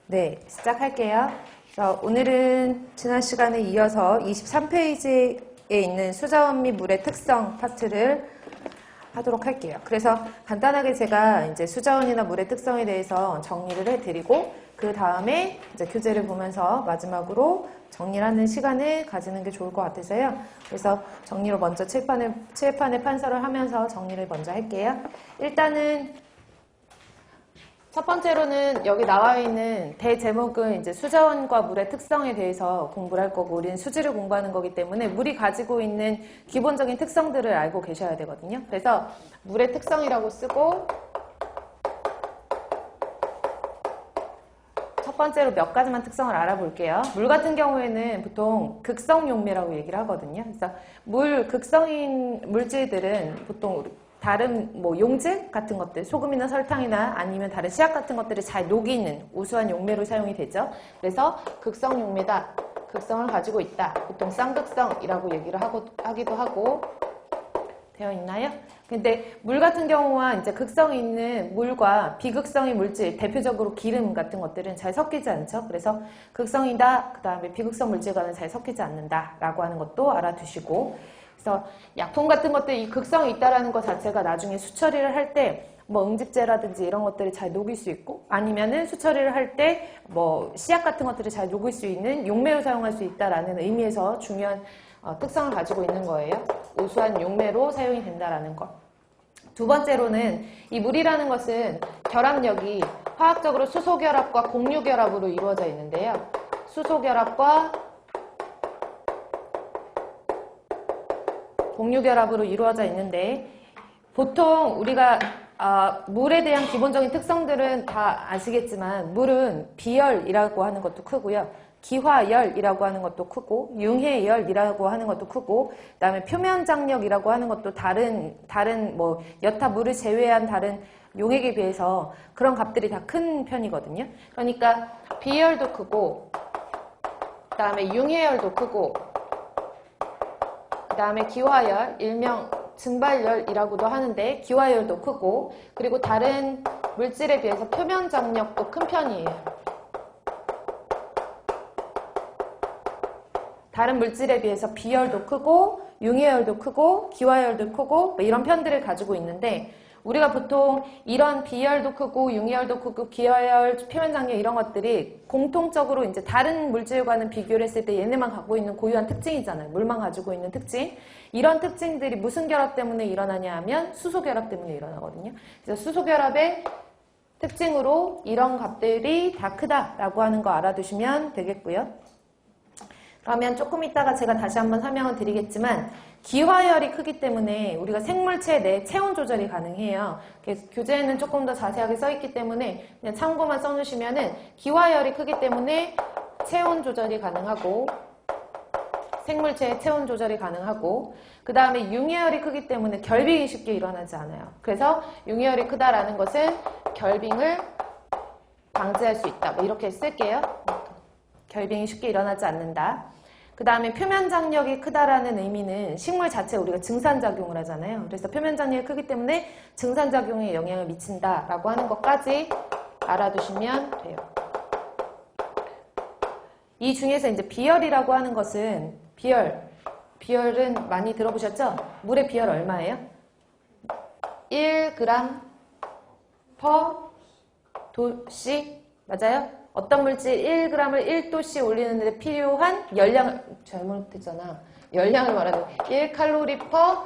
네, 시작할게요. 오늘은 지난 시간에 이어서 23페이지에 있는 수자원 및 물의 특성 파트를 하도록 할게요. 그래서 간단하게 제가 이제 수자원이나 물의 특성에 대해서 정리를 해드리고, 그 다음에 이제 교재를 보면서 마지막으로 정리를 하는 시간을 가지는 게 좋을 것 같아서요. 그래서 정리로 먼저 칠판에 판서를 하면서 정리를 먼저 할게요. 일단은 첫 번째로는 여기 나와 있는 대제목은 이제 수자원과 물의 특성에 대해서 공부를 할 거고, 우리는 수지를 공부하는 거기 때문에 물이 가지고 있는 기본적인 특성들을 알고 계셔야 되거든요. 그래서 물의 특성이라고 쓰고, 첫 번째로 몇 가지만 특성을 알아볼게요. 물 같은 경우에는 보통 극성 용매라고 얘기를 하거든요. 그래서 극성인 물질들은 보통 다른 용질 같은 것들, 소금이나 설탕이나 아니면 다른 시약 같은 것들이 잘 녹이는 우수한 용매로 사용이 되죠. 그래서 극성 용매다, 극성을 가지고 있다, 보통 쌍극성이라고 얘기를 하기도 하고 되어 있나요? 근데 물 같은 경우와 이제 극성이 있는 물과 비극성의 물질, 대표적으로 기름 같은 것들은 잘 섞이지 않죠. 그래서 극성이다, 그 다음에 비극성 물질과는 잘 섞이지 않는다라고 하는 것도 알아두시고, 그래서 약품 같은 것들 이 극성이 있다라는 것 자체가 나중에 수처리를 할 때 응집제라든지 이런 것들이 잘 녹일 수 있고, 아니면은 수처리를 할 때 씨앗 같은 것들이 잘 녹일 수 있는 용매로 사용할 수 있다라는 의미에서 중요한 특성을 가지고 있는 거예요. 우수한 용매로 사용이 된다라는 것. 두 번째로는 이 물이라는 것은 결합력이 화학적으로 수소결합과 공유결합으로 이루어져 있는데요. 수소결합과 공유결합으로 이루어져 있는데, 보통 우리가 물에 대한 기본적인 특성들은 다 아시겠지만, 물은 비열이라고 하는 것도 크고요, 기화열이라고 하는 것도 크고, 융해열이라고 하는 것도 크고, 그 다음에 표면장력이라고 하는 것도 다른 여타 물을 제외한 다른 용액에 비해서 그런 값들이 다 큰 편이거든요. 그러니까 비열도 크고, 그 다음에 융해열도 크고, 그 다음에 기화열, 일명 증발열이라고도 하는데 기화열도 크고, 그리고 다른 물질에 비해서 표면 장력도 큰 편이에요. 다른 물질에 비해서 비열도 크고, 융해열도 크고, 기화열도 크고, 이런 편들을 가지고 있는데, 우리가 보통 이런 비열도 크고, 융해열도 크고, 기화열, 표면 장력 이런 것들이 공통적으로 이제 다른 물질과는 비교를 했을 때 얘네만 갖고 있는 고유한 특징이잖아요. 물만 가지고 있는 특징. 이런 특징들이 무슨 결합 때문에 일어나냐 하면 수소 결합 때문에 일어나거든요. 그래서 수소 결합의 특징으로 이런 값들이 다 크다라고 하는 거 알아두시면 되겠고요. 그러면 조금 이따가 제가 다시 한번 설명을 드리겠지만, 기화열이 크기 때문에 우리가 생물체 내 체온 조절이 가능해요. 그래서 교재에는 조금 더 자세하게 써있기 때문에 그냥 참고만 써놓으시면은, 기화열이 크기 때문에 체온 조절이 가능하고, 생물체의 체온 조절이 가능하고, 그 다음에 융해열이 크기 때문에 결빙이 쉽게 일어나지 않아요. 그래서 융해열이 크다라는 것은 결빙을 방지할 수 있다. 이렇게 쓸게요. 결빙이 쉽게 일어나지 않는다. 그 다음에 표면장력이 크다라는 의미는 식물 자체에 우리가 증산작용을 하잖아요. 그래서 표면장력이 크기 때문에 증산작용에 영향을 미친다라고 하는 것까지 알아두시면 돼요. 이 중에서 이제 비열이라고 하는 것은, 비열은 많이 들어보셨죠? 물의 비열 얼마예요? 1g per 도씨, 맞아요? 어떤 물질 1g을 1도씨 올리는데 필요한 열량을, 잘못했잖아. 열량을 말하는 1칼로리 per